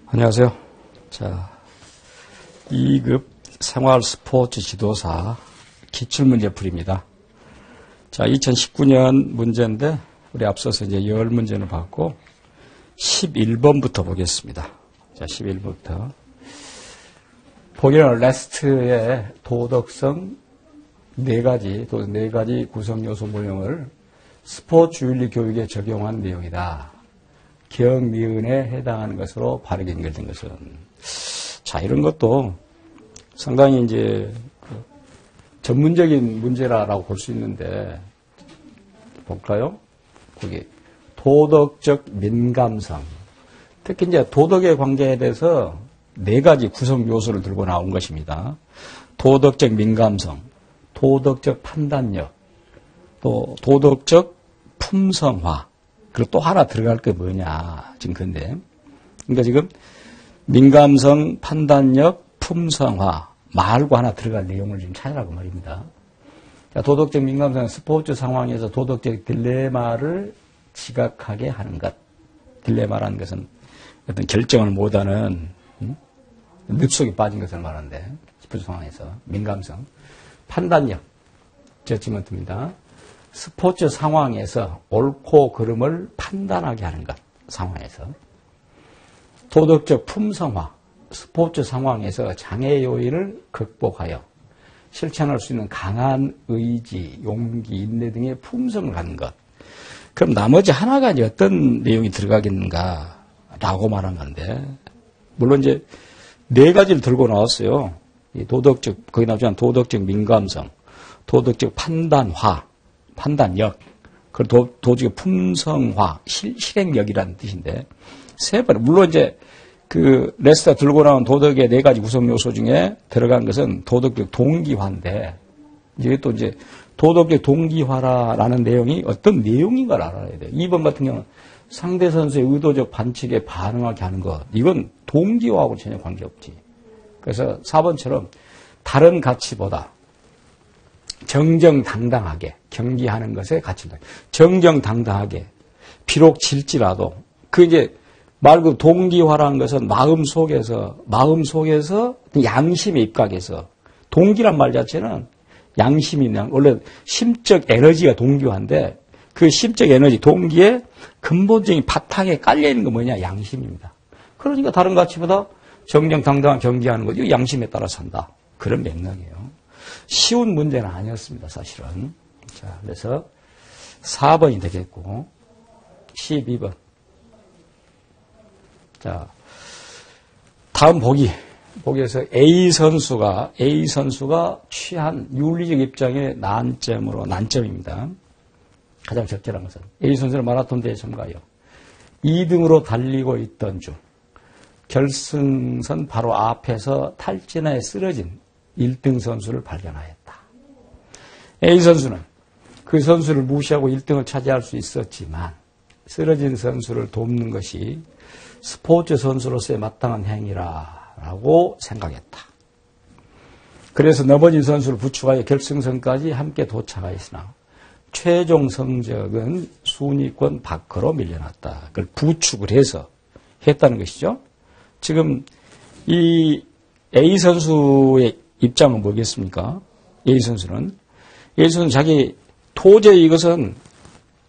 안녕하세요. 자, 2급 생활 스포츠 지도사 기출문제 풀이입니다. 자, 2019년 문제인데, 우리 앞서서 이제 10문제를 봤고, 11번부터 보겠습니다. 자, 11번부터. 보기는 레스트의 도덕성 4가지 구성 요소 모형을 스포츠 윤리 교육에 적용한 내용이다. 기억, 니은에 해당하는 것으로 바르게 연결된 것은. 자, 이런 것도 상당히 이제 전문적인 문제라고 볼 수 있는데, 볼까요? 거기, 도덕적 민감성. 특히 이제 도덕의 관계에 대해서 4가지 구성 요소를 들고 나온 것입니다. 도덕적 민감성, 도덕적 판단력, 또 도덕적 품성화. 그리고 또 하나 들어갈 게 뭐냐, 지금 근데. 그러니까 지금 민감성, 판단력, 품성화 말고 하나 들어갈 내용을 지금 찾으라고 말입니다. 자, 도덕적 민감성은 스포츠 상황에서 도덕적 딜레마를 지각하게 하는 것. 딜레마라는 것은 어떤 결정을 못하는 늪속에 빠진 것을 말하는데, 스포츠 상황에서 민감성, 판단력, 저지먼트입니다. 스포츠 상황에서 옳고 그름을 판단하게 하는 것, 상황에서. 도덕적 품성화, 스포츠 상황에서 장애 요인을 극복하여 실천할 수 있는 강한 의지, 용기, 인내 등의 품성을 갖는 것. 그럼 나머지 하나가 이제 어떤 내용이 들어가겠는가라고 말한 건데, 물론 이제 4가지를 들고 나왔어요. 이 도덕적, 거기 나오지만 도덕적 민감성, 도덕적 판단화, 판단력, 그리고 도덕적 품성화, 실행력이라는 뜻인데, 3번. 물론 이제 그 레스터 들고 나온 도덕의 4가지 구성 요소 중에 들어간 것은 도덕적 동기화인데, 이게 또 이제 도덕적 동기화라는 내용이 어떤 내용인가를 알아야 돼요. 2번 같은 경우는 상대 선수의 의도적 반칙에 반응하게 하는 것. 이건 동기화하고 전혀 관계없지. 그래서 4번처럼 다른 가치보다 정정당당하게 경기하는 것에 가치다. 정정당당하게 비록 질지라도 그 이제 말고 동기화라는 것은 마음 속에서 양심에 입각해서 동기란 말 자체는 양심이 그냥 원래 심적 에너지가 동기화인데 그 심적 에너지 동기의 근본적인 바탕에 깔려 있는 건 뭐냐? 양심입니다. 그러니까 다른 가치보다 정정당당한 경기하는 거죠. 양심에 따라 산다. 그런 맥락이에요. 쉬운 문제는 아니었습니다, 사실은. 자, 그래서 4번이 되겠고, 12번. 자, 다음 보기에서 A 선수가 취한 윤리적 입장의 난점입니다. 가장 적절한 것은 A 선수는 마라톤 대회 참가하여 2등으로 달리고 있던 중 결승선 바로 앞에서 탈진하에 쓰러진 1등 선수를 발견하였다. A 선수는 그 선수를 무시하고 1등을 차지할 수 있었지만 쓰러진 선수를 돕는 것이 스포츠 선수로서의 마땅한 행위라고 생각했다. 그래서 넘어진 선수를 부축하여 결승선까지 함께 도착하였으나 최종 성적은 순위권 밖으로 밀려났다. 그걸 부축을 해서 했다는 것이죠. 지금 이 A 선수의 입장은 뭐겠습니까? A 선수는 자기 도저히 이것은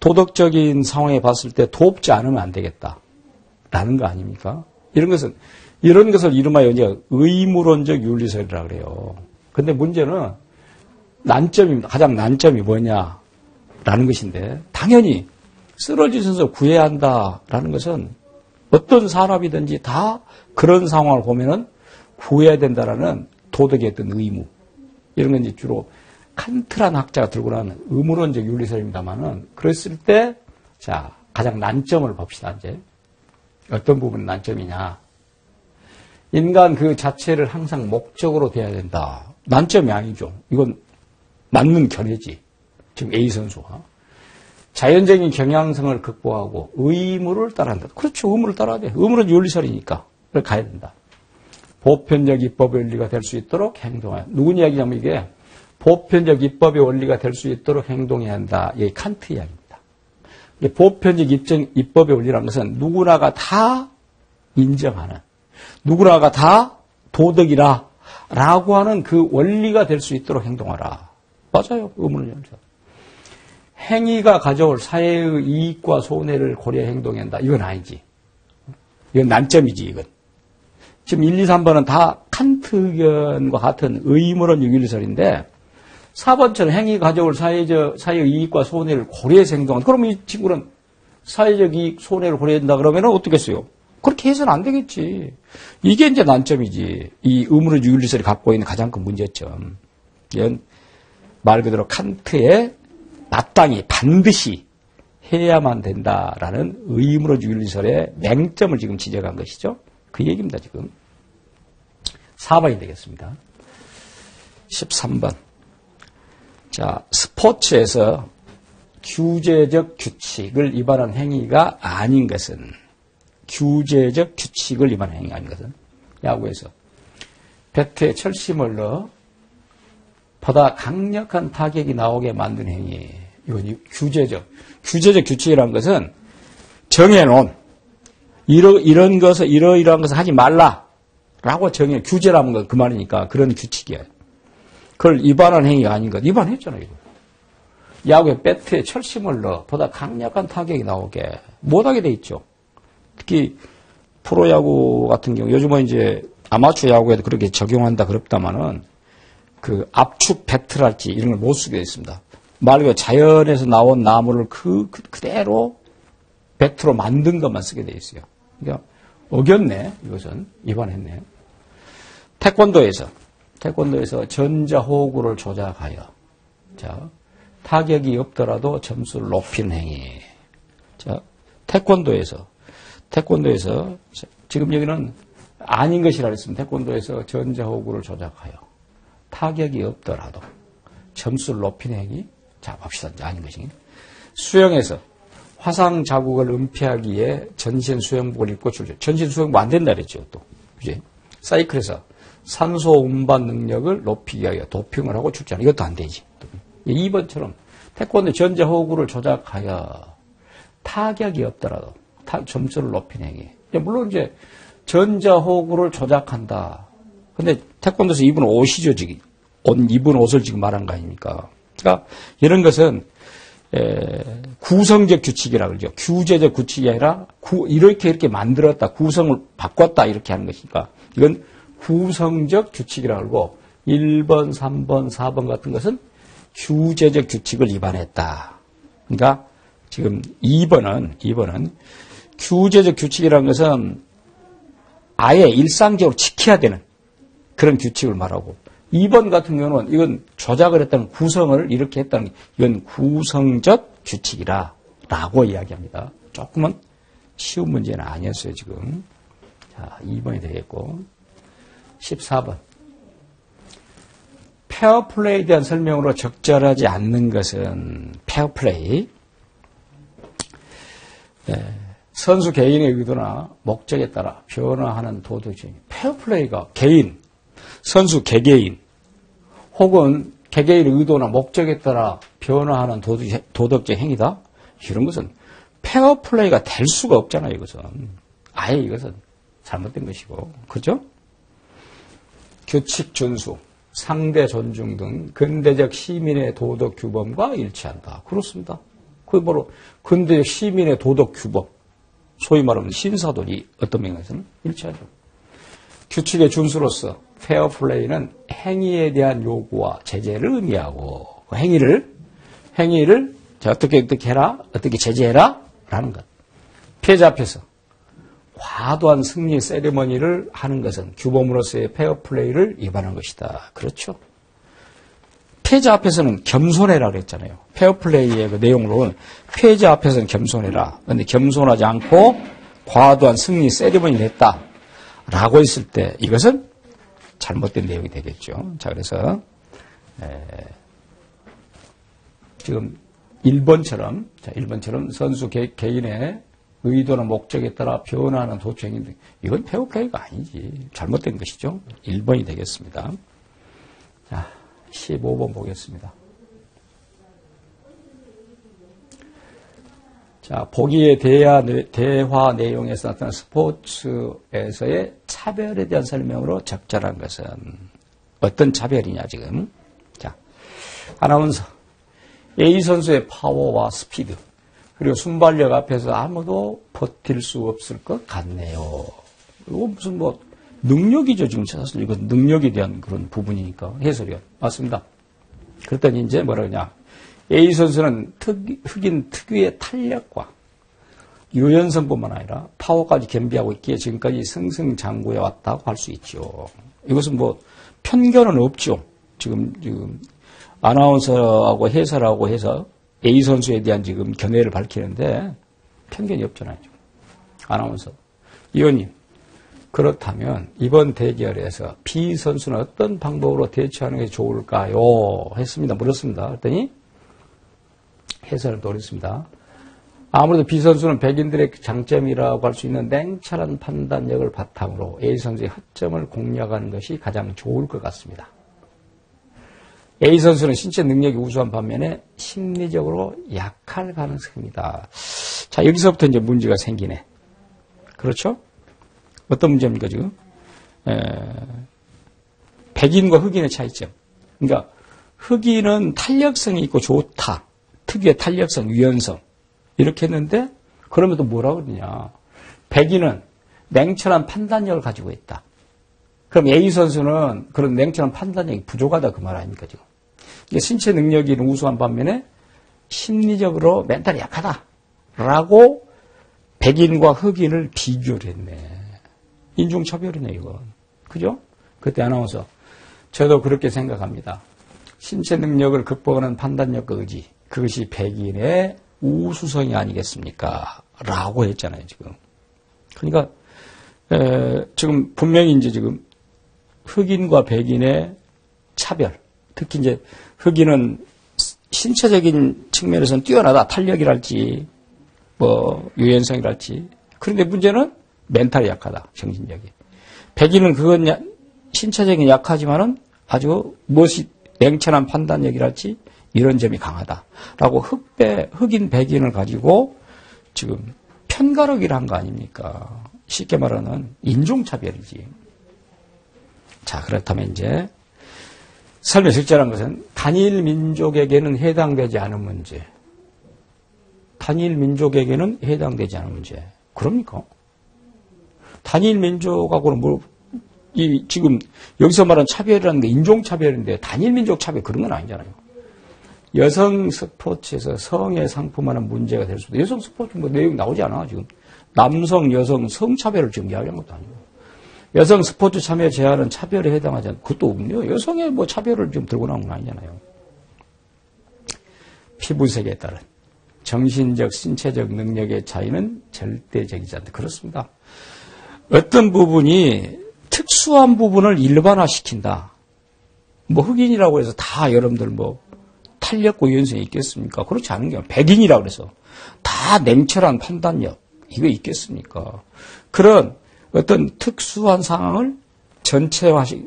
도덕적인 상황에 봤을 때 돕지 않으면 안 되겠다라는 거 아닙니까? 이런 것을 이름하여 이제 의무론적 윤리설이라고 그래요. 근데 문제는 난점입니다. 가장 난점이 뭐냐라는 것인데, 당연히 쓰러진 선수 구해야 한다라는 것은 어떤 사람이든지 다 그런 상황을 보면은 구해야 된다라는 도덕의 어떤 의무. 이런 건 이제 주로 칸트란 학자가 들고 나오는 의무론적 윤리설입니다만은, 그랬을 때, 자, 가장 난점을 봅시다, 이제. 어떤 부분이 난점이냐. 인간 그 자체를 항상 목적으로 돼야 된다. 난점이 아니죠. 이건 맞는 견해지. 지금 A 선수가. 자연적인 경향성을 극복하고 의무를 따라야 한다. 그렇죠. 의무를 따라야 돼. 의무는 윤리설이니까. 그걸 가야 된다. 보편적 입법의 원리가 될 수 있도록 행동해야 한다. 누군 이야기냐면 이게 보편적 입법의 원리가 될 수 있도록 행동해야 한다. 이게 칸트 이야기입니다. 보편적 입법의 원리라는 것은 누구나가 다 인정하는 누구나가 다 도덕이라 라고 하는 그 원리가 될 수 있도록 행동하라. 맞아요. 의문을 열자. 행위가 가져올 사회의 이익과 손해를 고려해 행동한다. 이건 아니지. 이건 난점이지, 이건. 지금 1, 2, 3번은 다 칸트 의견과 같은 의문론 유일설인데 4번처럼 행위가 가져올 사회의 이익과 손해를 고려해서 행동한다. 그럼 이 친구는 사회적 이익, 손해를 고려한다 그러면 어떻게 했어요? 그렇게 해서는 안 되겠지. 이게 이제 난점이지. 이 의문론 유일설이 갖고 있는 가장 큰 문제점. 이건 말 그대로 칸트의 마땅히 반드시 해야만 된다라는 의문론 유일설의 맹점을 지금 지적한 것이죠. 그 얘기입니다, 지금. 4번이 되겠습니다. 13번. 자, 스포츠에서 규제적 규칙을 위반한 행위가 아닌 것은, 규제적 규칙을 위반한 행위가 아닌 것은, 야구에서 배트에 철심을 넣어 보다 강력한 타격이 나오게 만든 행위. 이건 규제적 규칙이라는 것은 정해놓은 이러이러한 것을 하지 말라라고 정해. 규제라는 건 그 말이니까 그런 규칙이에요. 그걸 위반한 행위가 아닌 것. 위반했잖아요, 이거. 야구에 배트에 철심을 넣어 보다 강력한 타격이 나오게 못하게 돼 있죠. 특히 프로야구 같은 경우 요즘은 이제 아마추어 야구에도 그렇게 적용한다 그럽다마는 그 압축 배트랄지 이런 걸 못 쓰게 돼 있습니다. 말 그대로 자연에서 나온 나무를 그대로 배트로 만든 것만 쓰게 돼 있어요. 그러니까 어겼네. 이것은 위반했네. 태권도에서 전자호구를 조작하여 자 타격이 없더라도 점수를 높이는 행위. 자 태권도에서 지금 여기는 아닌 것이라 했습니다. 태권도에서 전자호구를 조작하여 타격이 없더라도 점수를 높이는 행위. 자 봅시다. 아닌 것이. 수영에서 화상 자국을 은폐하기 위해 전신 수영복을 입고 출전. 전신 수영복 안 된다 그랬죠, 또. 그지? 사이클에서 산소 운반 능력을 높이기 위하여 도핑을 하고 출전. 이것도 안 되지. 2번처럼 태권도 전자호구를 조작하여 타격이 없더라도 점수를 높이는 행위. 물론 이제 전자호구를 조작한다. 근데 태권도에서 입은 옷이죠, 지금. 입은 옷을 지금 말한 거 아닙니까? 그러니까 이런 것은 구성적 규칙이라고 그러죠. 규제적 규칙이 아니라 이렇게 만들었다, 구성을 바꿨다 이렇게 하는 것이니까 이건 구성적 규칙이라고 그러고 1번, 3번, 4번 같은 것은 규제적 규칙을 위반했다. 그러니까 지금 2번은 규제적 규칙이라는 것은 아예 일상적으로 지켜야 되는 그런 규칙을 말하고 2번 같은 경우는 이건 조작을 했다는 구성을 이렇게 했다는 이건 구성적 규칙이라 라고 이야기합니다. 조금은 쉬운 문제는 아니었어요, 지금. 자, 2번이 되겠고. 14번. 페어플레이에 대한 설명으로 적절하지 않는 것은 페어플레이. 선수 개인의 의도나 목적에 따라 변화하는 도덕적 페어플레이가 개인, 선수 개개인 혹은 개개인의 의도나 목적에 따라 변화하는 도덕적 행위다? 이런 것은 페어플레이가 될 수가 없잖아요. 이것은. 아예 이것은 잘못된 것이고. 그죠? 규칙 준수, 상대 존중 등 근대적 시민의 도덕 규범과 일치한다. 그렇습니다. 그게 바로 근대적 시민의 도덕 규범. 소위 말하면 신사들이 어떤 면에서는 일치하죠. 규칙의 준수로서 페어플레이는 행위에 대한 요구와 제재를 의미하고 그 행위를 자, 어떻게 해라, 어떻게 제재해라 라는 것. 피해자 앞에서 과도한 승리 세리머니를 하는 것은 규범으로서의 페어플레이를 위반한 것이다. 그렇죠. 피해자 앞에서는 겸손해라 그랬잖아요. 페어플레이의 그 내용으로는 피해자 앞에서는 겸손해라. 그런데 겸손하지 않고 과도한 승리 세리머니를 했다. 라고 했을 때 이것은 잘못된 내용이 되겠죠. 자, 그래서 지금 1번처럼 선수 개인의 의도나 목적에 따라 변화하는 도처행위인데 이건 페어플레이가 아니지. 잘못된 것이죠. 1번이 되겠습니다. 자, 15번 보겠습니다. 자, 보기의 대화 내용에서 나타난 스포츠에서의 차별에 대한 설명으로 적절한 것은 어떤 차별이냐 지금. 자, 아나운서 A 선수의 파워와 스피드 그리고 순발력 앞에서 아무도 버틸 수 없을 것 같네요. 이거 무슨 뭐 능력이죠 지금 사실 이건 능력에 대한 그런 부분이니까 해설이요. 맞습니다. 그랬더니 이제 뭐라 그러냐. A 선수는 흑인 특유의 탄력과 유연성뿐만 아니라 파워까지 겸비하고 있기에 지금까지 승승장구해 왔다고 할 수 있죠. 이것은 뭐 편견은 없죠. 지금 아나운서하고 해설하고 해서 A 선수에 대한 지금 견해를 밝히는데 편견이 없잖아요. 아나운서. 의원님, 그렇다면 이번 대결에서 B 선수는 어떤 방법으로 대처하는 게 좋을까요? 했습니다. 물었습니다. 그랬더니 해설을 돌렸습니다. 아무래도 B 선수는 백인들의 장점이라고 할 수 있는 냉철한 판단력을 바탕으로 A 선수의 허점을 공략하는 것이 가장 좋을 것 같습니다. A 선수는 신체 능력이 우수한 반면에 심리적으로 약할 가능성입니다. 자, 여기서부터 이제 문제가 생기네. 그렇죠? 어떤 문제입니까, 지금? 백인과 흑인의 차이점. 그러니까, 흑인은 탄력성이 있고 좋다. 특유의 탄력성, 유연성. 이렇게 했는데, 그러면 또 뭐라 그러냐. 백인은 냉철한 판단력을 가지고 있다. 그럼 A 선수는 그런 냉철한 판단력이 부족하다 그 말 아닙니까, 지금? 이게 신체 능력이 우수한 반면에 심리적으로 멘탈이 약하다. 라고 백인과 흑인을 비교를 했네. 인종차별이네, 이건. 그죠? 그때 아나운서. 저도 그렇게 생각합니다. 신체 능력을 극복하는 판단력과 의지. 그것이 백인의 우수성이 아니겠습니까? 라고 했잖아요, 지금. 그러니까, 지금 분명히 이제 지금 흑인과 백인의 차별. 특히 이제 흑인은 신체적인 측면에서는 뛰어나다. 탄력이랄지, 뭐, 유연성이랄지. 그런데 문제는 멘탈이 약하다. 정신력이. 백인은 그건 신체적인 약하지만은 아주 무엇이 냉철한 판단력이랄지 이런 점이 강하다. 라고 흑인 백인을 가지고 지금 편가르기를 한 거 아닙니까? 쉽게 말하는 인종차별이지. 자, 그렇다면 이제 설명 적절한 것은 단일 민족에게는 해당되지 않은 문제. 단일 민족에게는 해당되지 않은 문제. 그럽니까? 단일 민족하고는 뭐, 지금 여기서 말하는 차별이라는 게 인종차별인데 단일 민족 차별 그런 건 아니잖아요. 여성 스포츠에서 성에 상품하는 문제가 될 수도. 여성 스포츠 뭐 내용 나오지 않아 지금. 남성, 여성 성차별을 지금 이야기한 것도 아니고. 여성 스포츠 참여 제한은 차별에 해당하지 않고 그것도 없네요. 여성의 뭐 차별을 지금 들고 나온 건 아니잖아요. 피부색에 따른 정신적, 신체적 능력의 차이는 절대적이지 않다. 그렇습니다. 어떤 부분이 특수한 부분을 일반화시킨다. 뭐 흑인이라고 해서 다 여러분들 뭐 탄력과 유연성이 있겠습니까? 그렇지 않은 게 백인이라고 해서 다 냉철한 판단력 이거 있겠습니까? 그런 어떤 특수한 상황을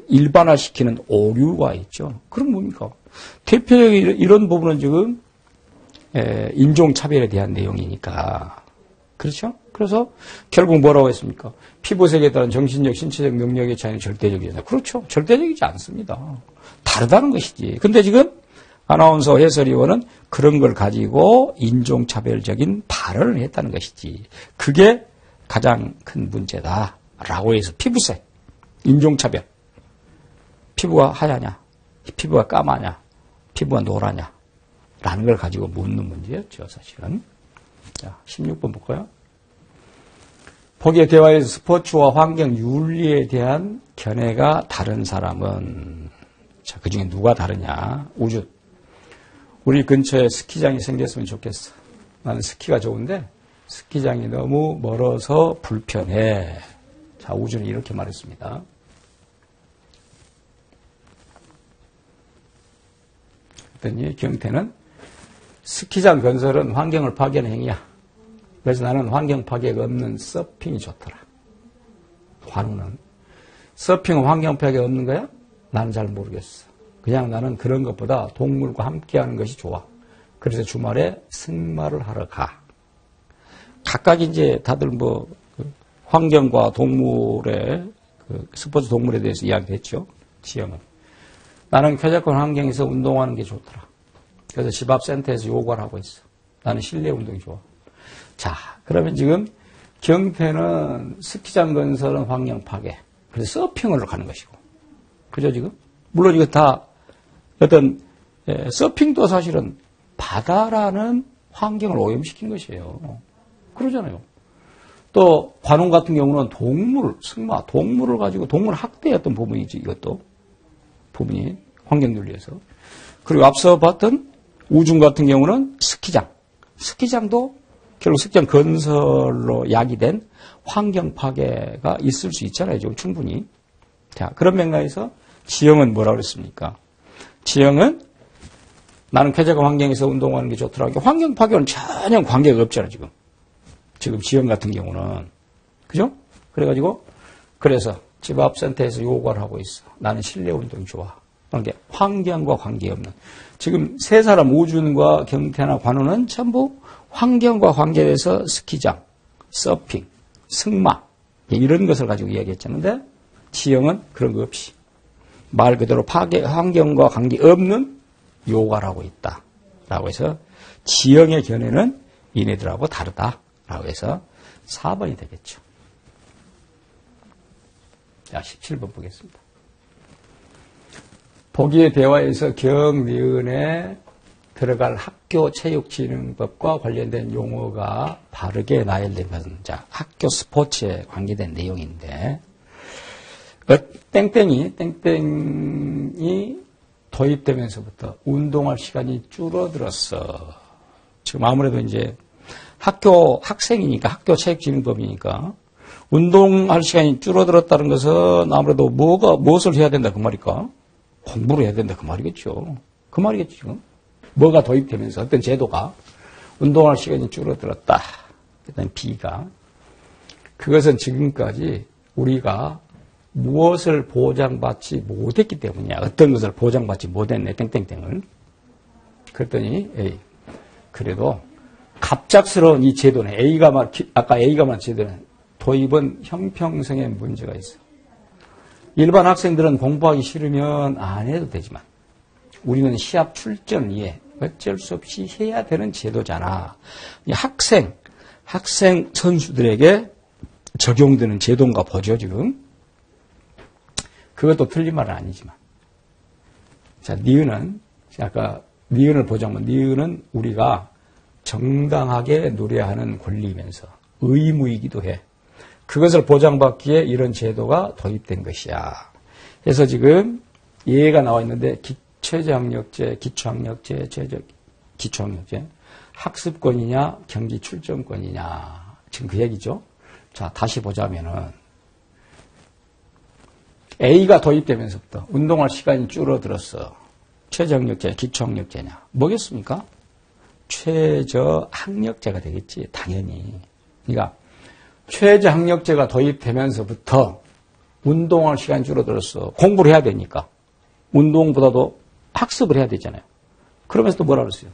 일반화시키는 오류가 있죠. 그럼 뭡니까? 대표적인 이런 부분은 지금 인종차별에 대한 내용이니까. 그렇죠? 그래서 결국 뭐라고 했습니까? 피부색에 따른 정신적, 신체적 능력의 차이는 절대적이다. 그렇죠. 절대적이지 않습니다. 다르다는 것이지. 근데 지금 아나운서 해설위원은 그런 걸 가지고 인종차별적인 발언을 했다는 것이지. 그게 가장 큰 문제다라고 해서 피부색, 인종차별. 피부가 하얗냐, 피부가 까마냐, 피부가 노라냐 라는 걸 가지고 묻는 문제였죠, 사실은. 자, 16번 볼까요? 포기의 대화에서 스포츠와 환경 윤리에 대한 견해가 다른 사람은, 자, 그 중에 누가 다르냐? 우주. 우리 근처에 스키장이 생겼으면 좋겠어. 나는 스키가 좋은데 스키장이 너무 멀어서 불편해. 자, 우주는 이렇게 말했습니다. 그랬더니 경태는 스키장 건설은 환경을 파괴하는 행위야. 그래서 나는 환경 파괴가 없는 서핑이 좋더라. 환우는 서핑은 환경 파괴가 없는 거야? 나는 잘 모르겠어. 그냥 나는 그런 것보다 동물과 함께하는 것이 좋아. 그래서 주말에 승마를 하러 가. 각각 이제 다들 뭐 환경과 동물의 그 스포츠 동물에 대해서 이야기했죠. 지형은. 나는 쾌적한 환경에서 운동하는 게 좋더라. 그래서 집 앞 센터에서 요가를 하고 있어. 나는 실내 운동이 좋아. 자, 그러면 지금 경태는 스키장 건설은 환경 파괴. 그래서 서핑으로 가는 것이고. 그죠, 지금? 물론 이거 다 어떤, 서핑도 사실은 바다라는 환경을 오염시킨 것이에요. 그러잖아요. 또, 관홍 같은 경우는 동물, 승마, 동물을 가지고 동물 학대했던 부분이지, 이것도. 부분이 환경윤리에서. 그리고 앞서 봤던 우중 같은 경우는 스키장. 스키장도 결국 스키장 건설로 야기된 환경 파괴가 있을 수 있잖아요. 지금 충분히. 자, 그런 맥락에서 지형은 뭐라고 그랬습니까? 지형은 나는 쾌적한 환경에서 운동하는 게 좋더라고. 환경 파괴는 전혀 관계가 없잖아요, 지금. 지금 지형 같은 경우는. 그죠? 그래가지고, 그래서 집 앞 센터에서 요가를 하고 있어. 나는 실내 운동이 좋아. 그러니까 환경과 관계없는. 지금 세 사람, 우준과 경태나 관우는 전부 환경과 관계돼서 스키장, 서핑, 승마, 이런 것을 가지고 이야기했잖아요. 지형은 그런 거 없이. 말 그대로 환경과 관계없는 요가를 하고 있다. 라고 해서 지형의 견해는 이네들하고 다르다. 라고 해서 4번이 되겠죠. 자, 17번 보겠습니다. 보기의 대화에서 경리은에 들어갈 학교체육진흥법과 관련된 용어가 바르게 나열된 것은, 자, 학교 스포츠에 관계된 내용인데, 땡땡이 도입되면서부터 운동할 시간이 줄어들었어. 지금 아무래도 이제 학생이니까, 학교 체육진흥법이니까, 운동할 시간이 줄어들었다는 것은 아무래도 무엇을 해야 된다 그 말일까? 공부를 해야 된다 그 말이겠죠. 그 말이겠죠, 지금. 뭐가 도입되면서 어떤 제도가 운동할 시간이 줄어들었다. 일단 B가. 그것은 지금까지 우리가 무엇을 보장받지 못했기 때문이야. 어떤 것을 보장받지 못했네, 땡땡땡을. 그랬더니 A. 그래도 갑작스러운 이 제도는 아까 A가 말한 제도는 도입은 형평성에 문제가 있어. 일반 학생들은 공부하기 싫으면 안 해도 되지만 우리는 시합 출전을 위해 어쩔 수 없이 해야 되는 제도잖아. 학생 선수들에게 적용되는 제도인가 보죠, 지금. 그것도 틀린 말은 아니지만. 자, 니은은, 아까 니은을 보자면, 니은은 우리가 정당하게 누려야 하는 권리이면서 의무이기도 해. 그것을 보장받기에 이런 제도가 도입된 것이야. 그래서 지금 예가 나와 있는데, 최저학력제, 기초학력제, 기초학력제, 학습권이냐, 경기 출전권이냐. 지금 그 얘기죠. 자, 다시 보자면은, A가 도입되면서부터 운동할 시간이 줄어들었어. 최저학력제, 기초학력제냐. 뭐겠습니까? 최저학력제가 되겠지, 당연히. 그러니까, 최저학력제가 도입되면서부터 운동할 시간이 줄어들었어. 공부를 해야 되니까. 운동보다도 학습을 해야 되잖아요. 그러면서 또 뭐라 그랬어요?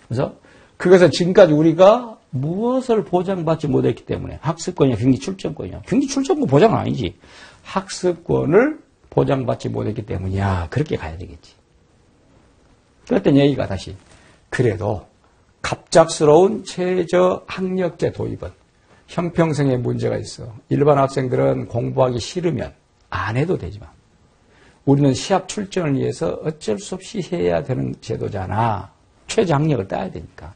그래서 그것은 지금까지 우리가 무엇을 보장받지 못했기 때문에 학습권이냐 경기 출전권이냐. 경기 출전권 보장은 아니지. 학습권을 보장받지 못했기 때문이야. 그렇게 가야 되겠지. 그랬더니 얘기가 다시 그래도 갑작스러운 최저학력제 도입은 형평성에 문제가 있어. 일반 학생들은 공부하기 싫으면 안 해도 되지만 우리는 시합 출전을 위해서 어쩔 수 없이 해야 되는 제도잖아. 최저학력을 따야 되니까.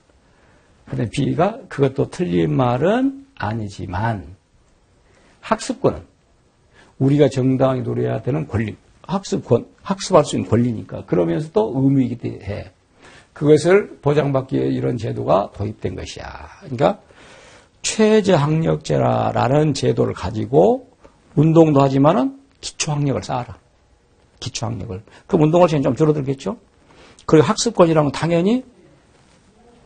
그런데 B가 그것도 틀린 말은 아니지만 학습권은 우리가 정당하게 누려야 되는 권리, 학습할 수 있는 권리니까. 그러면서도 의무이기도 해. 그것을 보장받기 위해 이런 제도가 도입된 것이야. 그러니까 최저학력제라는 제도를 가지고 운동도 하지만은 기초학력을 쌓아라. 기초학력을. 그럼 운동할 시간이 좀 줄어들겠죠? 그리고 학습권이라면 당연히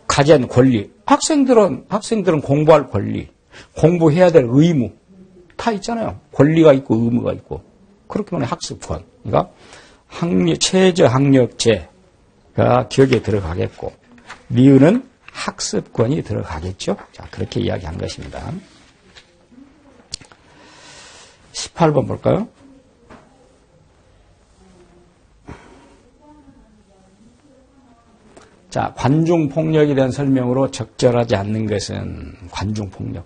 가져야 하는 권리. 학생들은 공부할 권리, 공부해야 될 의무 다 있잖아요. 권리가 있고 의무가 있고. 그렇게 보면 학습권. 그러니까 최저학력제가 기억에 들어가겠고, 리은은 학습권이 들어가겠죠. 자, 그렇게 이야기한 것입니다. 18번 볼까요? 자, 관중폭력에 대한 설명으로 적절하지 않는 것은 관중폭력.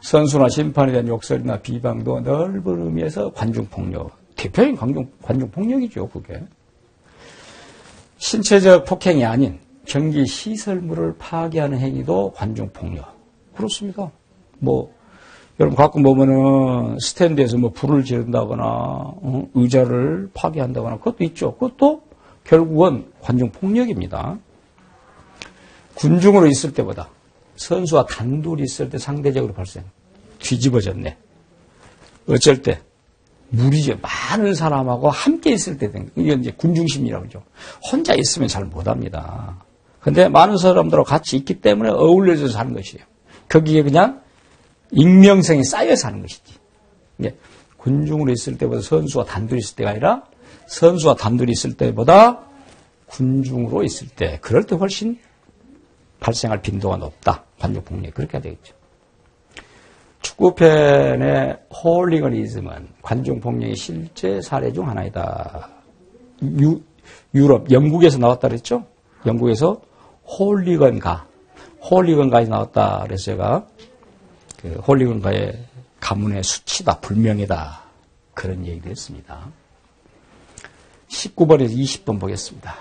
선수나 심판에 대한 욕설이나 비방도 넓은 의미에서 관중폭력. 대표적인 관중폭력이죠, 그게. 신체적 폭행이 아닌 경기 시설물을 파괴하는 행위도 관중폭력. 그렇습니다. 여러분 가끔 보면은 스탠드에서 불을 지른다거나, 의자를 파괴한다거나 그것도 있죠. 그것도 결국은 관중폭력입니다. 군중으로 있을 때보다 선수와 단둘이 있을 때 상대적으로 발생. 뒤집어졌네. 어쩔 때 무리죠. 많은 사람하고 함께 있을 때 된 이게 이제 군중심리라고 하죠. 혼자 있으면 잘 못합니다. 근데 많은 사람들하고 같이 있기 때문에 어울려서 사는 것이에요. 거기에 그냥 익명성이 쌓여서 하는 것이지. 이게 군중으로 있을 때보다 선수와 단둘이 있을 때가 아니라 선수와 단둘이 있을 때보다 군중으로 있을 때, 그럴 때 훨씬 발생할 빈도가 높다. 관중폭력. 그렇게 되겠죠. 축구팬의 홀리거니즘은 관중폭력의 실제 사례 중 하나이다. 유럽, 영국에서 나왔다 그랬죠? 영국에서 홀리건가에서 나왔다 그래서 제가 그 홀리건가의 가문의 수치다, 불명이다. 그런 얘기를 했습니다. 19번에서 20번 보겠습니다.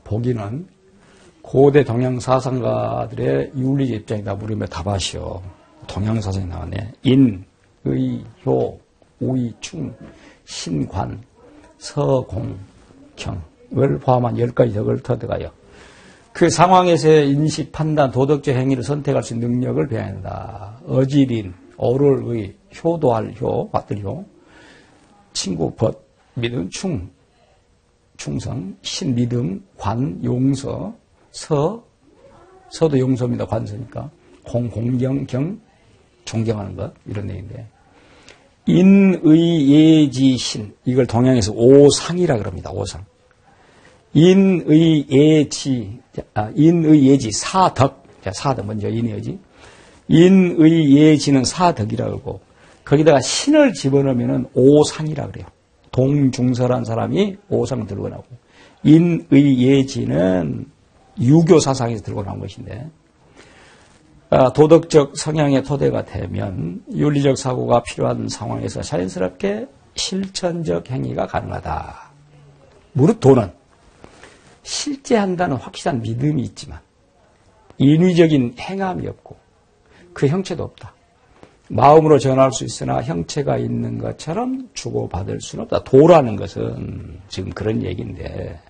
보기는 고대 동양 사상가들의 윤리적 입장이다 물으며 답하시오. 동양 사상이 나왔네. 인, 의, 효, 우의, 충, 신, 관, 서, 공, 경을 포함한 10가지 덕을 터득하여 그 상황에서의 인식, 판단, 도덕적 행위를 선택할 수 있는 능력을 배워낸다. 어질인, 어를 의, 효도할 효, 받들 효, 친구, 벗, 믿음, 충성, 신, 믿음, 관, 용서, 서도 용서입니다. 관서니까. 공경, 경, 존경하는 것. 이런 얘기인데. 인의, 예지, 신. 이걸 동양에서 오상이라 그럽니다. 오상. 인의, 예지, 사덕. 자, 사덕 먼저 인의, 예지. 인의, 예지는 사덕이라고 하고, 거기다가 신을 집어넣으면 오상이라 그래요. 동중설한 사람이 오상을 들고 나오고, 인의, 예지는 유교 사상에서 들고 나온 것인데, 도덕적 성향의 토대가 되면 윤리적 사고가 필요한 상황에서 자연스럽게 실천적 행위가 가능하다. 무릇 도는 실제 한다는 확실한 믿음이 있지만 인위적인 행함이 없고 그 형체도 없다. 마음으로 전할 수 있으나 형체가 있는 것처럼 주고받을 수는 없다. 도라는 것은 지금 그런 얘기인데,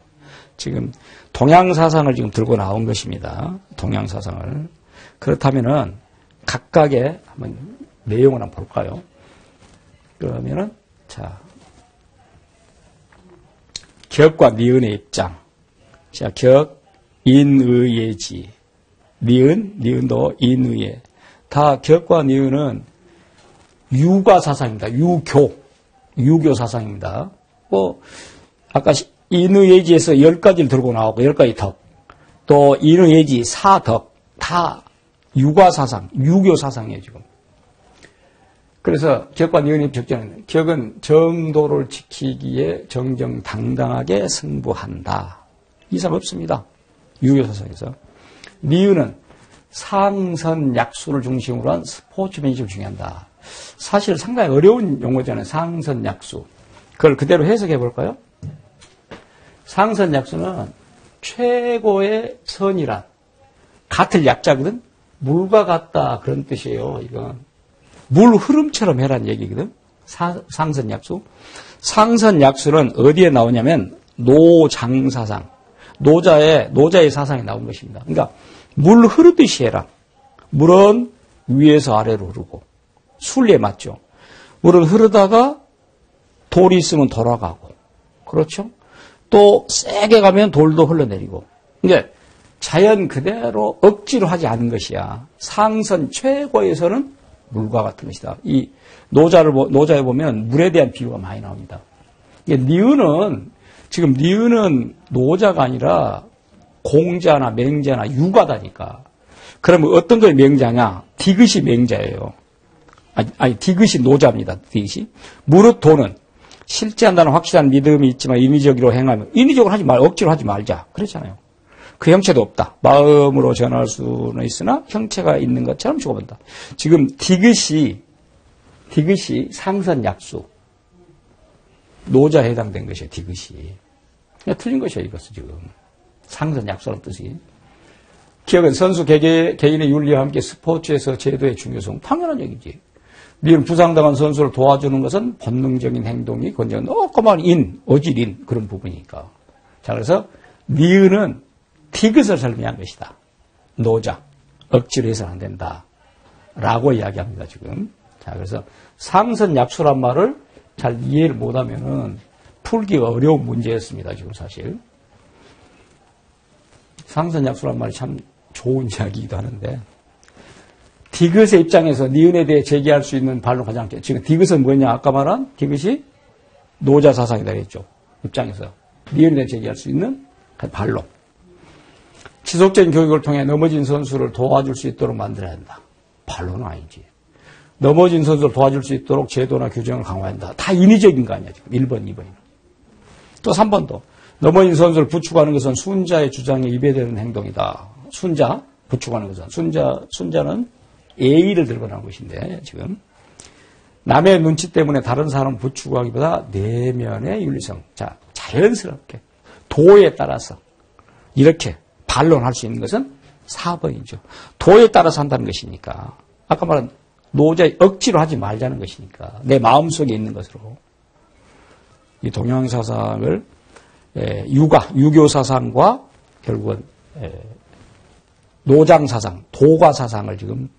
지금 동양사상을 지금 들고 나온 것입니다. 동양사상을. 그렇다면은 각각의 한번 내용을 한번 볼까요? 그러면은, 자, 격과 니은의 입장. 자, 격, 인의예지. 니은도 인의예. 다 격과 니은은 유가사상입니다. 유교 사상입니다. 아까 인의예지에서 10가지를 들고 나오고 10가지 덕, 또 인의예지, 사덕, 다 유가사상, 유교 사상이에요, 지금. 그래서 격과 니은의 적절한, 격은 정도를 지키기에 정정당당하게 승부한다. 이상 없습니다. 유교 사상에서. 니은은 상선약수를 중심으로 한 스포츠맨십을 중요한다. 사실 상당히 어려운 용어잖아요. 상선약수. 그걸 그대로 해석해 볼까요? 상선약수는 최고의 선이란, 같을 약자거든? 물과 같다, 그런 뜻이에요, 이건. 물 흐름처럼 해라는 얘기거든? 상선약수. 상선약수는 어디에 나오냐면, 노장사상. 노자의 사상이 나온 것입니다. 그러니까, 물 흐르듯이 해라. 물은 위에서 아래로 흐르고, 순리에 맞죠. 물은 흐르다가 돌이 있으면 돌아가고, 그렇죠? 또 세게 가면 돌도 흘러내리고. 그러니까 자연 그대로 억지로 하지 않은 것이야. 상선 최고에서는 물과 같은 것이다. 이 노자에 보면 물에 대한 비유가 많이 나옵니다. 니은은 지금 니은은 노자가 아니라 공자나 맹자나 유가다니까. 그러면 어떤 걸 맹자냐? 디귿이 맹자예요. 디귿이 노자입니다. 디귿이. 무릇 도는 실제한다는 확실한 믿음이 있지만 인위적으로 행하면, 인위적으로 하지 말, 억지로 하지 말자. 그랬잖아요. 그 형체도 없다. 마음으로 전할 수는 있으나 형체가 있는 것처럼 죽어본다. 지금 디귿이 상선약수. 노자에 해당된 것이에요, 디귿이. 그냥 틀린 것이에요, 이것은 지금. 상선약수라는 뜻이. 기억은 선수 개인의 윤리와 함께 스포츠에서 제도의 중요성. 당연한 얘기지. 니은 부상당한 선수를 도와주는 것은 본능적인 행동이 건전, 꼬만 어질인 그런 부분이니까. 자, 그래서 니은은 디귿을 설명한 것이다. 노자. 억지로 해서는 안 된다. 라고 이야기합니다, 지금. 자, 그래서 상선약수란 말을 잘 이해를 못하면은 풀기가 어려운 문제였습니다, 지금 사실. 상선약수란 말이 참 좋은 이야기이기도 하는데, 디귿의 입장에서 니은에 대해 제기할 수 있는 반론 가장, 지금 디귿은 뭐냐? 아까 말한 디귿이 노자 사상이다 했죠. 입장에서. 니은에 대해 제기할 수 있는 반론. 지속적인 교육을 통해 넘어진 선수를 도와줄 수 있도록 만들어야 한다. 반론은 아니지. 넘어진 선수를 도와줄 수 있도록 제도나 규정을 강화한다. 다 인위적인 거 아니야, 지금. 1번, 2번이나. 또 3번도. 넘어진 선수를 부축하는 것은 순자의 주장에 위배되는 행동이다. 순자, 부축하는 것은. 순자는 예의를 들고 나온 것인데, 지금. 남의 눈치 때문에 다른 사람을 부축하기보다 내면의 윤리성. 자, 자연스럽게. 도에 따라서. 이렇게 반론할 수 있는 것은 4번이죠. 도에 따라서 한다는 것이니까. 아까 말한 노자의 억지로 하지 말자는 것이니까. 내 마음속에 있는 것으로. 이 동양사상을 유교사상과 결국은 노장사상, 도가사상을 지금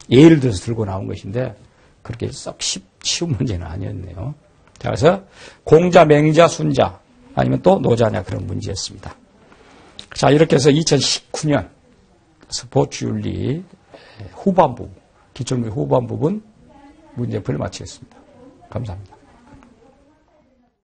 예를 들어서 들고 나온 것인데 그렇게 썩 쉬운 문제는 아니었네요. 자, 그래서 공자, 맹자, 순자 아니면 또 노자냐 그런 문제였습니다. 자, 이렇게 해서 2019년 스포츠윤리 후반부, 기출문제 후반부분 문제풀이를 마치겠습니다. 감사합니다.